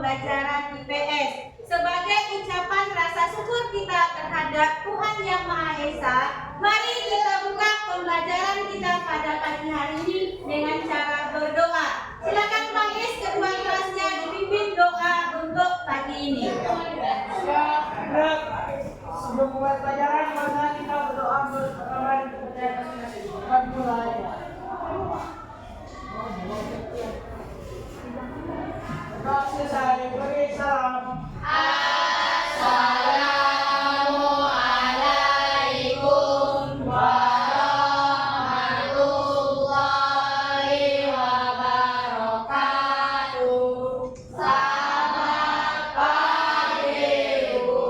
pembelajaran IPS. Sebagai ucapan rasa syukur kita terhadap Tuhan Yang Maha Esa, mari kita buka pembelajaran kita pada pagi hari ini dengan cara berdoa. Silakan Pak Is, ketua kelasnya, dipimpin doa untuk pagi ini. Sebelum mulai pelajaran, mari kita berdoa bersama. Selesai, beri salam. Assalamualaikum warahmatullahi wabarakatuh. Selamat pagi, Bu.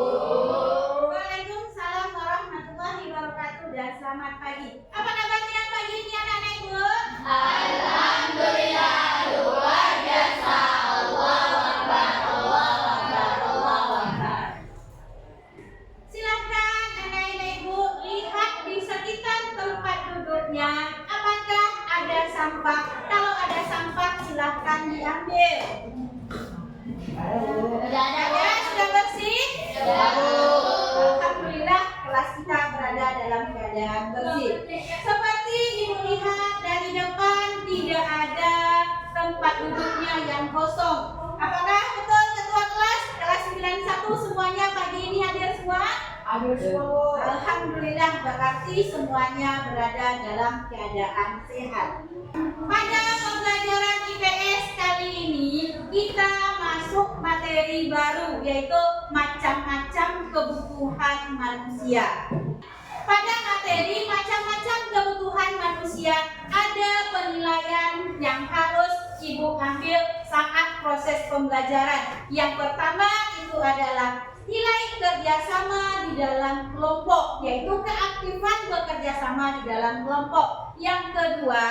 Waalaikumsalam warahmatullahi wabarakatuh dan selamat pagi. Apa kabarnya pagi ini anak-anak Ibu? Alhamdulillah, luar biasa. Allahu Akbar, Allahu Akbar, Allahu Akbar. Silahkan anak-anak Ibu lihat di sekitar tempat duduknya. Apakah ada sampah? Kalau ada sampah silahkan diambil. Sudah ada, Bu? Ya, sudah bersih? Sudah, Bu. Alhamdulillah kelas kita berada dalam keadaan bersih. Seperti Ibu lihat dari depan tidak ada tempat duduknya yang kosong. Apakah betul ketua kelas 91 semuanya pagi ini hadir semua? Hadir semua, Bu. Alhamdulillah berarti semuanya berada dalam keadaan sehat. Pada pembelajaran IPS kali ini kita masuk materi baru yaitu macam-macam kebutuhan manusia. Pada materi macam-macam kebutuhan manusia ada penilaian yang harus Ibu ambil saat proses pembelajaran. Yang pertama itu adalah nilai kerjasama di dalam kelompok, yaitu keaktifan bekerjasama di dalam kelompok. Yang kedua,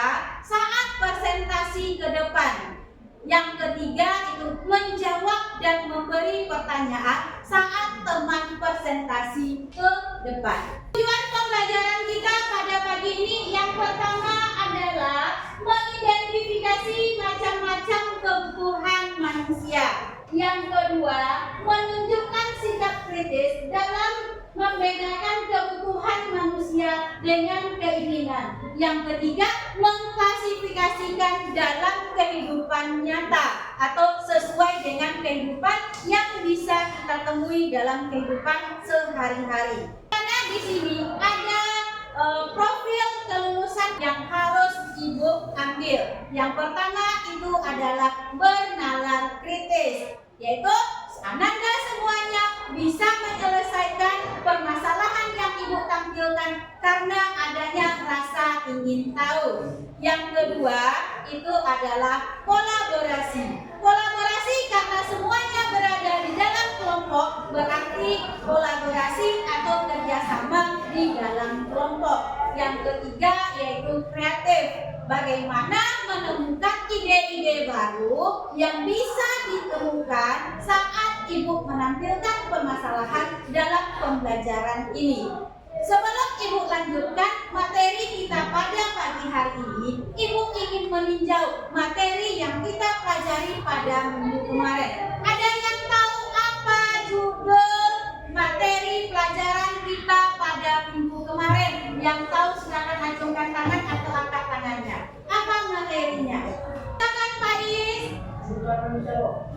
saat presentasi ke depan. Yang ketiga itu menjawab dan memberi pertanyaan saat teman presentasi ke depan. Tujuan pembelajaran kita pada pagi ini yang pertama adalah mengidentifikasi macam-macam kebutuhan manusia. Yang kedua, menunjukkan sikap kritis dalam membedakan kebutuhan manusia dengan keinginan. Yang ketiga, mengklasifikasikan dalam kehidupan nyata atau sesuai dengan kehidupan yang bisa kita temui dalam kehidupan sehari-hari. Karena di sini ada profil kelulusan yang harus Ibu ambil. Yang pertama itu adalah bernalar kritis, yaitu Ananda semuanya bisa menyelesaikan permasalahan yang Ibu tampilkan karena adanya rasa ingin tahu. Yang kedua itu adalah kolaborasi. Kolaborasi karena semuanya berada di dalam kelompok berarti kolaborasi atau kerjasama di dalam kelompok. Yang ketiga yaitu kreatif. Bagaimana menemukan ide-ide baru yang bisa ditemukan saat Ibu menampilkan permasalahan dalam pembelajaran ini. Sebelum Ibu lanjutkan materi kita pada pagi hari ini, Ibu ingin meninjau materi yang kita pelajari pada minggu kemarin. Ada yang tahu apa judul materi pelajaran kita pada minggu kemarin? Yang tahu silakan acungkan tangan atau angkat tangannya. Apa materinya? Silakan Pak Is.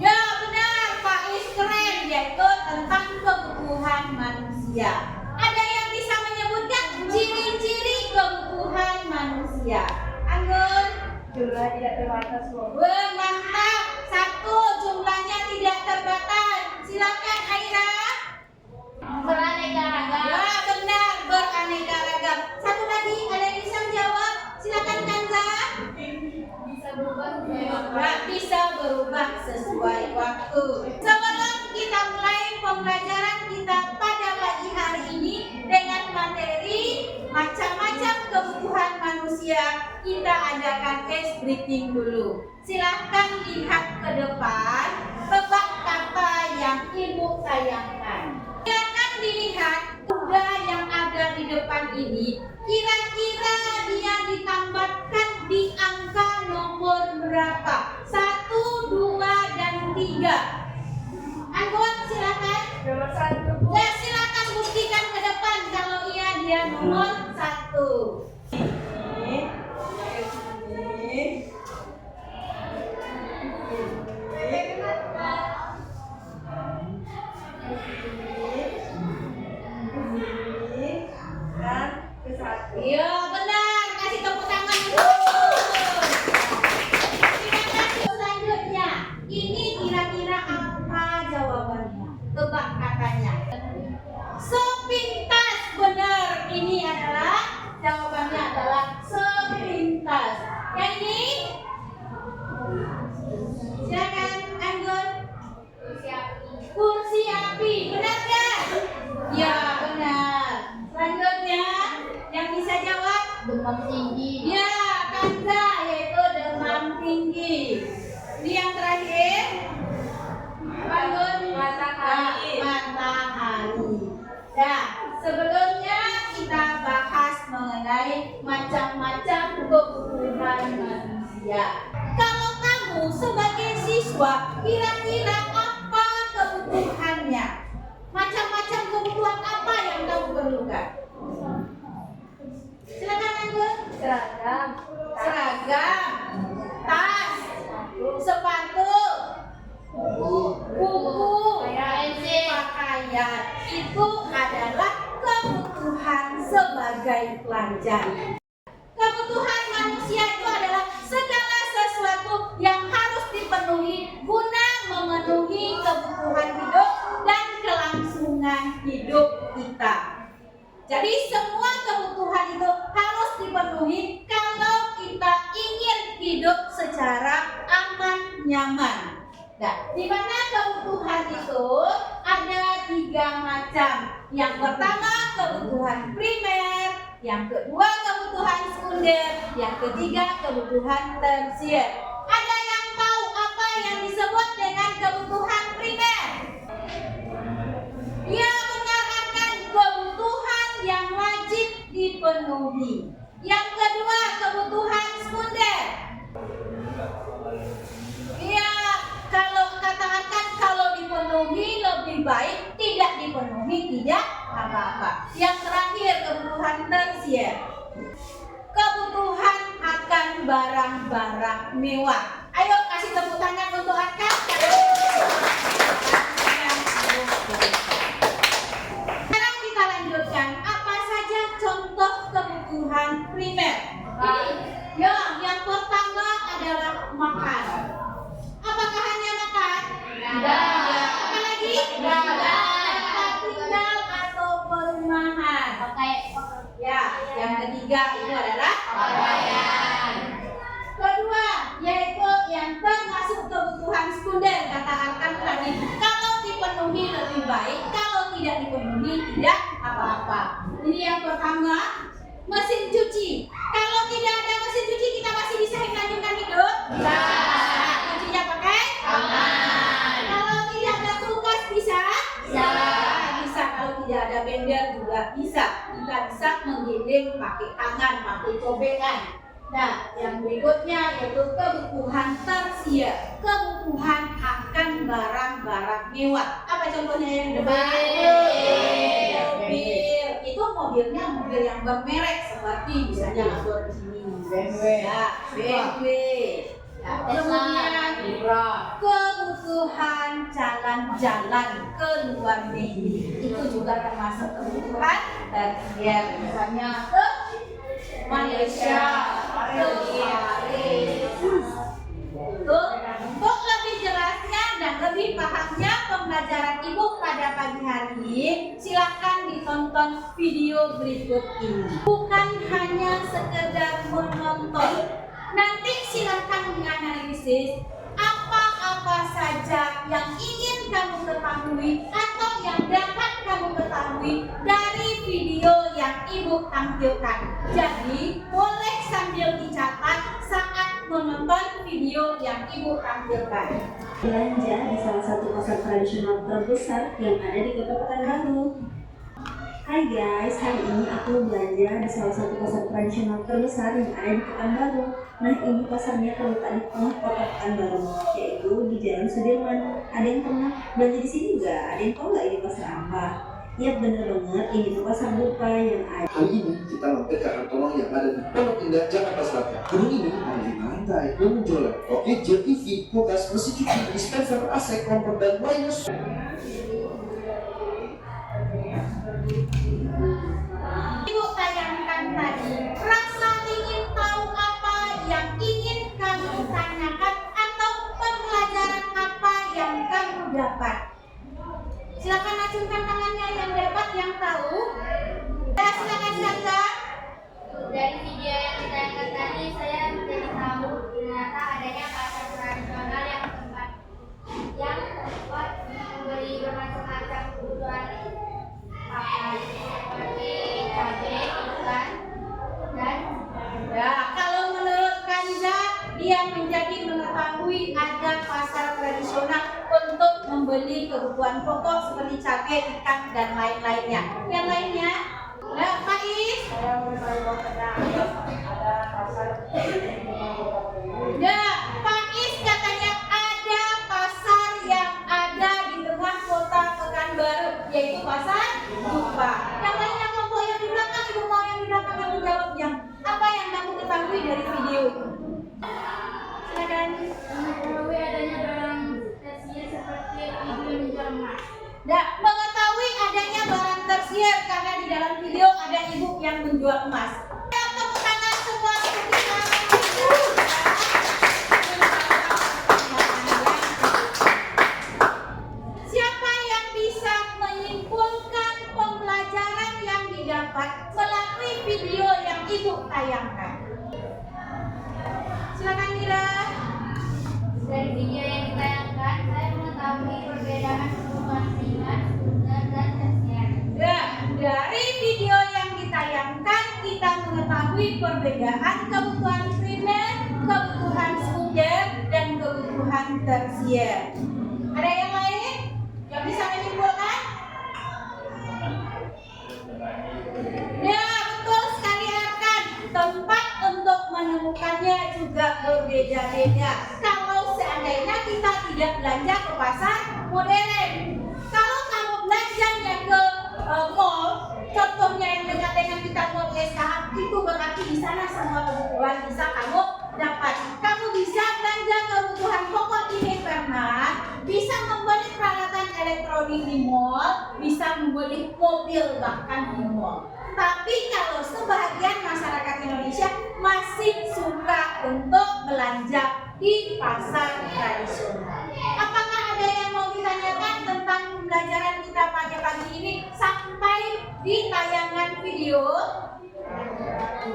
Ya benar, Pak Is keren, yaitu tentang kebutuhan manusia. Ada yang bisa menyebutkan ciri-ciri kebutuhan manusia? Anggun? Jumlah tidak terbatas, Bu. Mantap. Satu, jumlahnya tidak terbatas. Silakan Aira. Beraneka ragam. Ya benar, beraneka ragam. Satu lagi, ada yang bisa menjawab? Silakan Kanza. Bisa berubah sesuai waktu. Ya, bisa berubah sesuai waktu. Sebelum kita mulai pembelajaran kita pada pagi hari ini dengan materi macam-macam kebutuhan manusia, kita adakan case briefing dulu. Silahkan lihat ke depan, tebak kata yang Ibu sayangkan. Silakan dilihat kuda yang ada di depan ini, kira-kira dia ditambahkan di angka nomor berapa? 1, 2, dan 3. Nomor 1, Bu. Ya, silakan buktikan ke depan kalau iya dia nomor 1. Dan ke 1. Iya, benar. Kasih tepuk tangan. Terima kasih. Selanjutnya, ini kira-kira apa jawabannya? Tebak katanya. Sepintas, benar. Ini adalah jawabannya adalah sepintas. Yang ini? Silakan, Anggun. Kursi api, benar nggak? Ya, benar. Selanjutnya, yang bisa jawab? Demam tinggi. Ya, Kanza, yaitu demam tinggi. Ini yang terakhir. Bangun Matahari. matahari. Nah, sebelumnya kita bahas mengenai macam-macam kebutuhan manusia. Kalau kamu sebagai siswa, kira-kira apa kebutuhannya? Macam-macam kebutuhan apa yang kamu perlukan? Silakan Anggun. Seragam. Seragam, tas, sepatu, buku, pakaian. Itu adalah kebutuhan sebagai pelajar. Kebutuhan manusia itu adalah segala sesuatu yang harus dipenuhi guna memenuhi kebutuhan hidup dan kelangsungan hidup kita. Jadi semua kebutuhan itu harus dipenuhi kalau kita ingin hidup secara aman, nyaman. Nah, di mana kebutuhan itu ada 3 macam. Yang pertama kebutuhan primer, yang kedua kebutuhan sekunder, yang ketiga kebutuhan tersier. Ada yang tahu apa yang disebut dengan kebutuhan primer? Ya, benar, akan kebutuhan yang wajib dipenuhi. Yang kedua kebutuhan sekunder. Ya, kalau katakan kalau dipenuhi lebih baik, tidak dipenuhi tidak apa-apa. Yang terakhir kebutuhan tersier. Kebutuhan akan barang-barang mewah. Ayo kasih tepuk tangan untuk Akan. Sekarang kita lanjutkan. Apa saja contoh kebutuhan primer? Ya, yang pertama adalah makan. Apakah hanya makan? Tidak. Apa lagi? Tidak. Tempat tinggal atau perumahan. Ya, yang ketiga itu adalah Pakaian. kedua, yaitu yang termasuk kebutuhan sekunder. Kata Arkan tadi, kalau dipenuhi lebih baik, kalau tidak dipenuhi tidak apa-apa. Ini yang pertama, mesin cuci. Kalau tidak ada mesin cuci, kita masih bisa melanjutkan hidup? Nah, cucinya pakai? Tangan. Kalau tidak ada kulkas bisa? Bisa. Bisa. Kalau tidak ada blender juga bisa. Kita bisa menggiling pakai tangan, pakai cobekan. Nah, yang berikutnya yaitu kebutuhan tersier, kebutuhan akan barang-barang mewah. Apa contohnya yang depan? Mobil. Itu mobilnya mobil yang bermerek seperti misalnya Lamborghini, BMW. Ya, BMW. Nah, kemudian kebutuhan jalan-jalan ke luar negeri itu juga termasuk kebutuhan tersier. Misalnya ke Malaysia, ke Paris. Untuk lebih jelasnya dan lebih pahamnya pembelajaran Ibu pada pagi hari ini, silakan ditonton video berikut ini. Bukan hanya sekedar menonton. Nanti silakan menganalisis apa-apa saja yang ingin kamu ketahui atau yang dapat kamu ketahui dari video yang Ibu tampilkan. Jadi, boleh sambil dicatat saat menonton video yang Ibu tampilkan. Belanja di salah satu pasar tradisional terbesar yang ada di Kota Pekanbaru. Hai guys, hari ini aku belanja di salah satu pasar tradisional terbesar yang ada di Pekanbaru. Nah, ini pasarnya terletak di tengah kota Pekanbaru, yaitu di Jalan Sudirman. Ada yang pernah belanja di sini nggak? Ada yang tahu nggak ini pasar apa? Ya bener banget, ini tuh pasar buka yang ada. Kali ini kita mampir ke Hartono yang ada di Pondok Indah, Jakarta Selatan. Gedung ini memiliki lantai yang menjual laptop, gadget, TV, kulkas, mesin cuci, dispenser, AC, kompor, dan lainnya. Ibu tayangkan tadi, rasa ingin tahu apa yang ingin kamu tanyakan atau pembelajaran apa yang kamu dapat? Silakan acungkan tangannya yang dapat, yang tahu. Ya, silakan Sandra. Dari video yang ditayangkan tadi, saya menjadi tahu ternyata adanya pasar tradisional yang tempat membeli bermacam-macam kebutuhan pakan seperti cabai, ikan, dan Ya, kalau menurut Kanza, dia menjadi mengetahui ada pasar tradisional untuk membeli kebutuhan pokok seperti cabai, ikan, dan lain-lainnya. Yang lainnya, nah, Faiz. Saya mengetahui ada pasar. Ya, Faiz katanya ada pasar yang ada di tengah kota Pekanbaru, yaitu pasar Dupa. Yang lainnya kelompok yang di belakang, ibu mau yang di belakang yang menjawabnya. Apa yang kamu ketahui dari video itu? Silakan. mengetahui adanya barang tersier seperti ibu yang menjual emas. Mengetahui adanya barang tersier karena di dalam video ada ibu yang menjual emas. Tepuk tangan semua untuk kita. Siapa yang bisa menyimpulkan pembelajaran yang didapat melalui video yang ibu tayangkan? Silakan Mira. Dari video yang ditayangkan, saya mengetahui perbedaan kebutuhan primer, sekunder, dan tersier. Ya, dari video yang ditayangkan kita mengetahui perbedaan kebutuhan primer, kebutuhan sekunder, dan kebutuhan tersier. Ada yang lain yang bisa menyimpulkan? Ya, betul sekali Arkan. Tempat untuk menemukannya juga berbeda-beda. Kalau seandainya kita tidak belanja ke pasar modern, kalau kamu belanjanya ke mall, contohnya yang dekat dengan kita mall SKH, itu berarti di sana semua kebutuhan bisa kamu dapat. Kamu bisa belanja kebutuhan pokok di Hypermart, bisa membeli peralatan elektronik di mall, bisa membeli mobil bahkan di mall. Tapi kalau sebagian masyarakat Indonesia masih suka untuk belanja di pasar tradisional. Apakah ada yang mau ditanyakan tentang pembelajaran kita pada pagi ini sampai di tayangan video?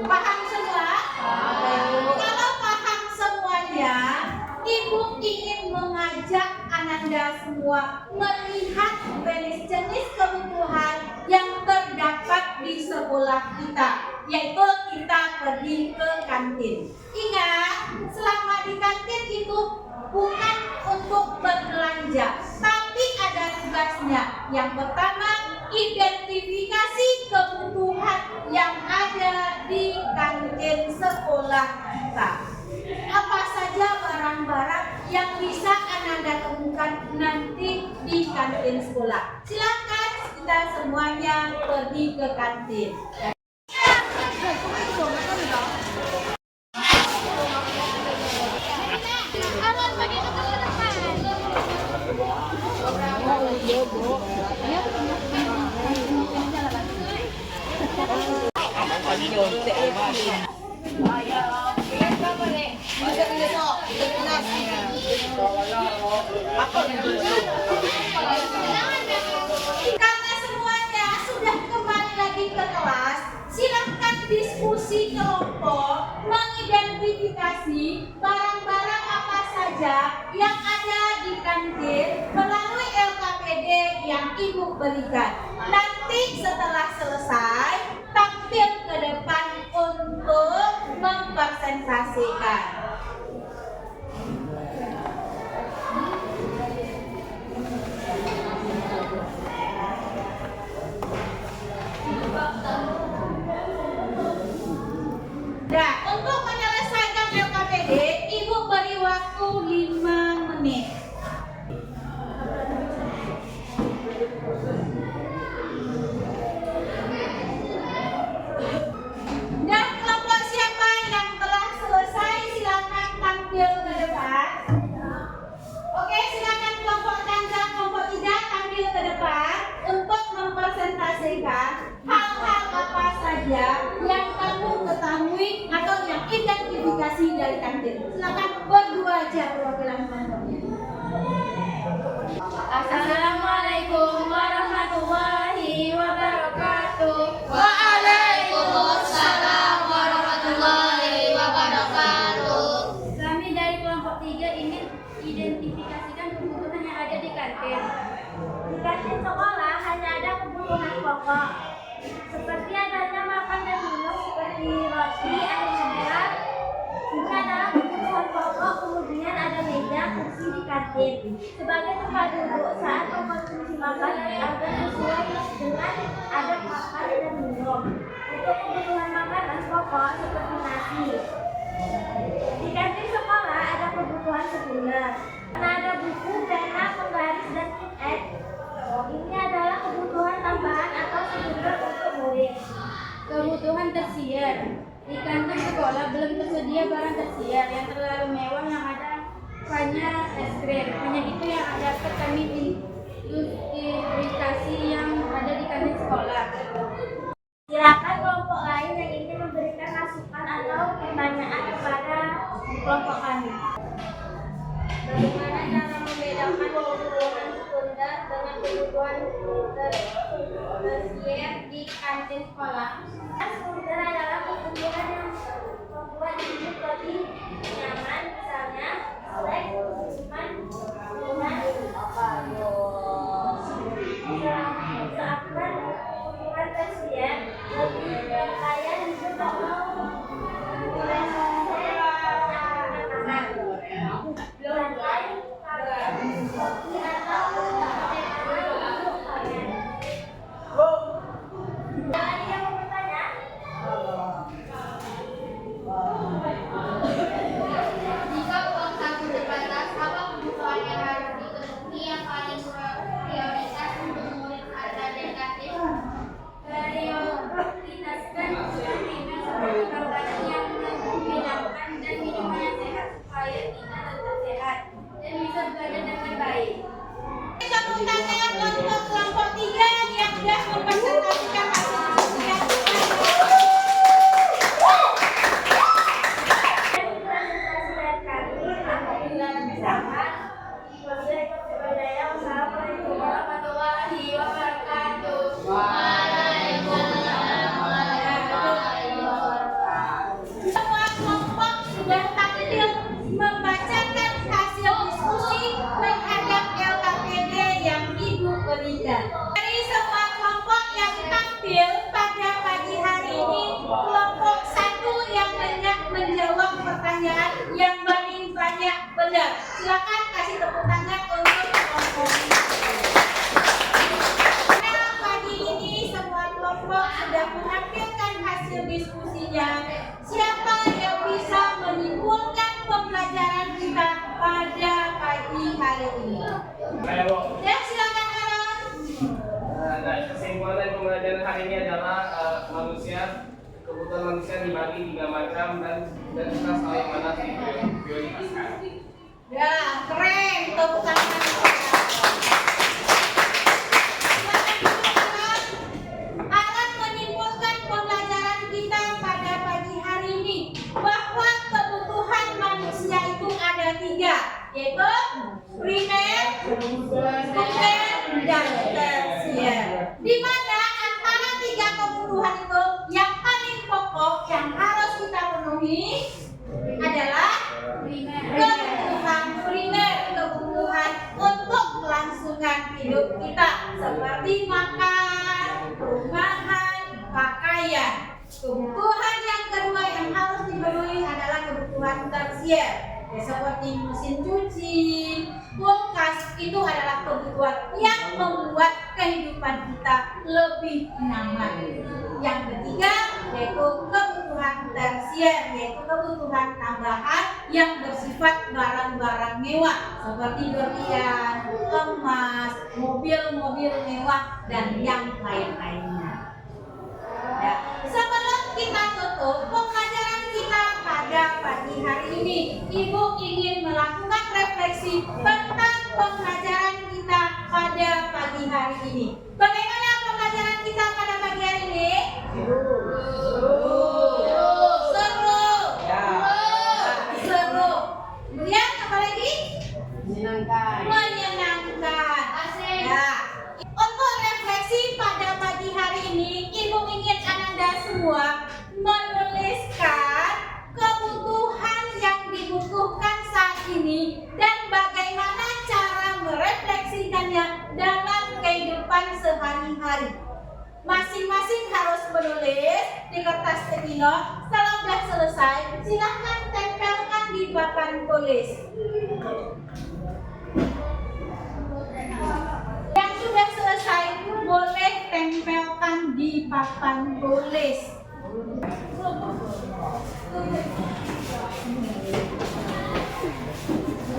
Paham semua? Kalau paham semuanya, Ibu ingin mengajak Ananda semua melihat jenis kebutuhan yang terdapat di sekolah kita, yaitu kita pergi ke kantin. Ingat, selama di kantin itu bukan untuk berbelanja, tapi ada tugasnya. Yang pertama, identifikasi kebutuhan yang ada di kantin sekolah kita. Apa saja barang-barang yang bisa Ananda temukan nanti di kantin sekolah? Silakan kita semuanya pergi ke kantin. Karena semuanya sudah kembali lagi ke kelas, silahkan diskusi kelompok mengidentifikasi barang-barang apa saja yang ada di kantin melalui LKPD yang Ibu berikan. Nanti setelah selesai, tampil ke depan untuk mempresentasikan. menit. Dan kelompok siapa yang telah selesai silakan tampil ke depan. Oke, silakan kelompok dan kelompok 3 tampil ke depan untuk mempresentasikan hal-hal apa saja yang kamu ketahui atau yang identifikasi dari kantin. Silakan berdua aja perwakilan kelompoknya. Assalamualaikum warahmatullahi wabarakatuh. Waalaikumsalam warahmatullahi wabarakatuh. Kami dari kelompok 3 ingin identifikasikan kebutuhan yang ada di kantin. Di kantin sekolah hanya ada kebutuhan pokok, seperti adanya makan dan minum seperti roti, air mineral. Ini adalah kebutuhan pokok, kemudian ada meja, kursi di kantin sebagai tempat duduk saat mengkonsumsi makan agar sesuai dengan adab makan dan minum. Untuk kebutuhan makanan pokok seperti nasi. Di kantin sekolah ada kebutuhan sekunder. Karena ada buku, pena, penggaris, dan KitX. Ini adalah kebutuhan tambahan atau sekunder untuk murid. Kebutuhan tersier. Di kantin sekolah belum tersedia barang tersier yang terlalu mewah yang ada hanya es krim. Hanya itu yang dapat kami identifikasi yang ada di kantin sekolah. Silakan kelompok lain yang ingin memberikan masukan atau pertanyaan kepada kelompok kami. Bagaimana cara membedakan kebutuhan sekunder dengan kebutuhan tersier di kantin sekolah? Sekunder adalah kebutuhan yang membuat hidup lebih nyaman, misalnya selek, minuman, seakan kebutuhan tersier lebih kaya hidup atau Jika uang saku terbatas, apa kebutuhan yang harus dipenuhi yang paling prioritas untuk murid ada dan kantin? Prioritaskan kebutuhan ringan seperti makanan yang mengenyangkan dan minuman yang sehat supaya kita tetap sehat dan bisa belajar dengan baik. Tepuk tangan untuk kelompok 3 yang sudah mempresentasikan hasil diskusi. Assalamualaikum warahmatullahi wabarakatuh. Semua kelompok sudah tampil membacakan hasil diskusi terhadap LKPD yang Ibu berikan. Dari semua kelompok yang tampil pada pagi hari ini, kelompok 1 yang banyak menjawab pertanyaan yang paling banyak benar. Silakan kasih tepuk tangan untuk kelompok ini. Karena pagi ini semua kelompok sudah menampilkan hasil diskusinya. Siapa yang bisa menyimpulkan pembelajaran kita pada pagi hari ini? Ya, silakan Aaron. Nah, kesimpulan pembelajaran hari ini adalah kebutuhan manusia dibagi 3 macam dan kita saling mana prioritaskan. Ya, keren. Tepuk tangan. Silakan dulu, Aaron. Aaron menyimpulkan pembelajaran kita pada pagi hari ini bahwa kebutuhan manusia itu ada 3, yaitu primer, sekunder, dan tersier. Di mana antara 3 kebutuhan itu yang paling pokok yang harus kita penuhi adalah kebutuhan primer, kebutuhan untuk kelangsungan hidup kita seperti makan, perumahan, pakaian. Kebutuhan yang kedua yang harus dipenuhi adalah kebutuhan tersier, seperti mesin cuci, kulkas. Itu adalah kebutuhan yang membuat kehidupan kita lebih nyaman. Yang ketiga yaitu kebutuhan kebutuhan tersier, yaitu kebutuhan tambahan yang bersifat barang-barang mewah seperti berlian, emas, mobil-mobil mewah, dan yang lain-lainnya. Ya, sebelum kita tutup pembelajaran kita pada pagi hari ini, Ibu ingin melakukan refleksi tentang pembelajaran kita pada pagi hari ini. Bagaimana pembelajaran kita pada pagi hari ini? Seru. Kemudian apa lagi? Menyenangkan. Ya. Untuk refleksi pada pagi hari ini, Ibu ingin Ananda semua menuliskan kebutuhan yang dibutuhkan saat ini dan bagaimana cara merefleksikannya dalam kehidupan sehari-hari. Masing-masing harus menulis di kertas stemino. Kalau sudah selesai, silahkan tempelkan di papan tulis. Yang sudah selesai boleh tempelkan di papan tulis.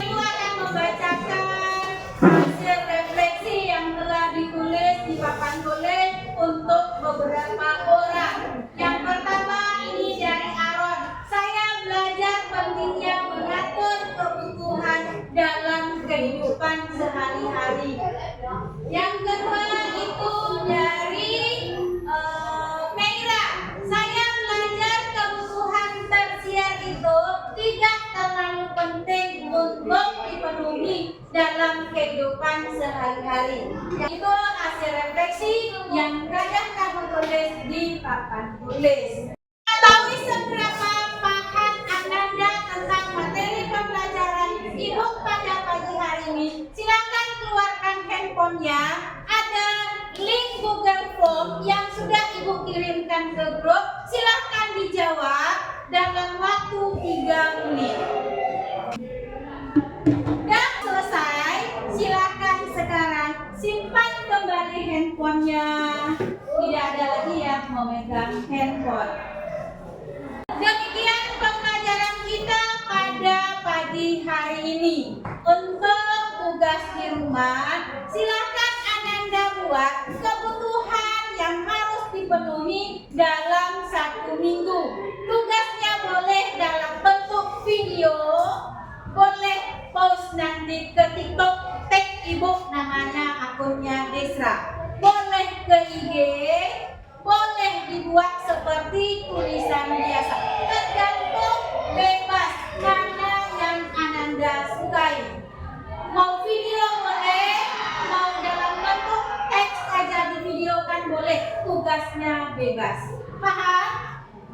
Ibu akan membacakan hasil refleksi yang telah ditulis di papan tulis untuk beberapa orang. Yang pertama ini dari Aaron. Saya belajar pentingnya mengatur kebutuhan dalam kehidupan sehari-hari. Yang kedua itu dari Meira. Saya belajar kebutuhan tersier itu tidak terlalu penting untuk dipenuhi dalam kehidupan sehari-hari. Itu hasil refleksi yang kadang kamu tulis di papan tulis. Ketahui seberapa paham Ananda tentang materi pembelajaran Ibu pada pagi hari ini. Silakan keluarkan handphonenya. Ada link Google Form yang sudah Ibu kirimkan ke grup. Silakan dijawab dalam waktu 3 menit. Dan selesai, silakan sekarang simpan kembali handphonenya. Tidak ada lagi yang memegang handphone. Demikian pembelajaran kita pada pagi hari ini. Untuk tugas di rumah, silakan Ananda buat kebutuhan yang harus dipenuhi dalam 1 minggu. Tugasnya boleh dalam bentuk video, boleh post nanti ke TikTok, tag Ibu namanya akunnya Desra. Boleh ke IG, boleh dibuat seperti tulisan biasa. Tergantung bebas mana yang Ananda sukai. Mau video boleh, mau dalam bentuk teks aja divideokan boleh. Tugasnya bebas. Paham?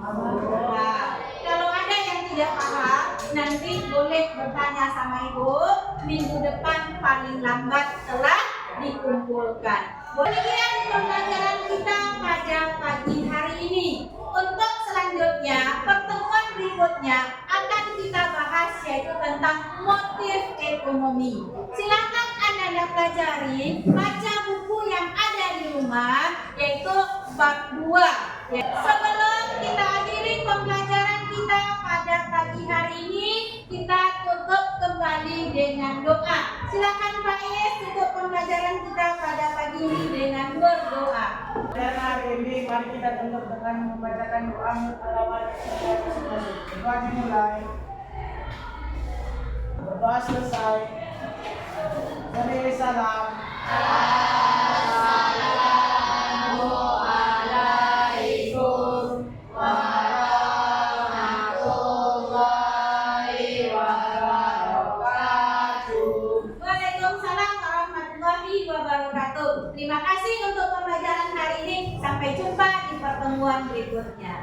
Nah, kalau ada yang tidak paham, nanti boleh bertanya sama Ibu. Minggu depan paling lambat telah dikumpulkan. Demikian pembelajaran kita pada pagi hari ini. Untuk selanjutnya, pertemuan berikutnya akan kita bahas yaitu tentang motif ekonomi. Silakan Anda pelajari, baca buku yang ada di rumah yaitu bab 2. Sebelum kita akhiri pembelajaran kita pada pagi hari ini, kita tutup kembali dengan doa. Silakan Pak Is tutup pembelajaran kita pada pagi ini dengan berdoa. Dan hari ini mari kita tutup dengan membacakan doa mutawat. Doa dimulai. Doa selesai. Beri salam. Assalamualaikum warahmatullahi wabarakatuh. Waalaikumsalam warahmatullahi wabarakatuh. Terima kasih untuk pembelajaran hari ini. Sampai jumpa di pertemuan berikutnya.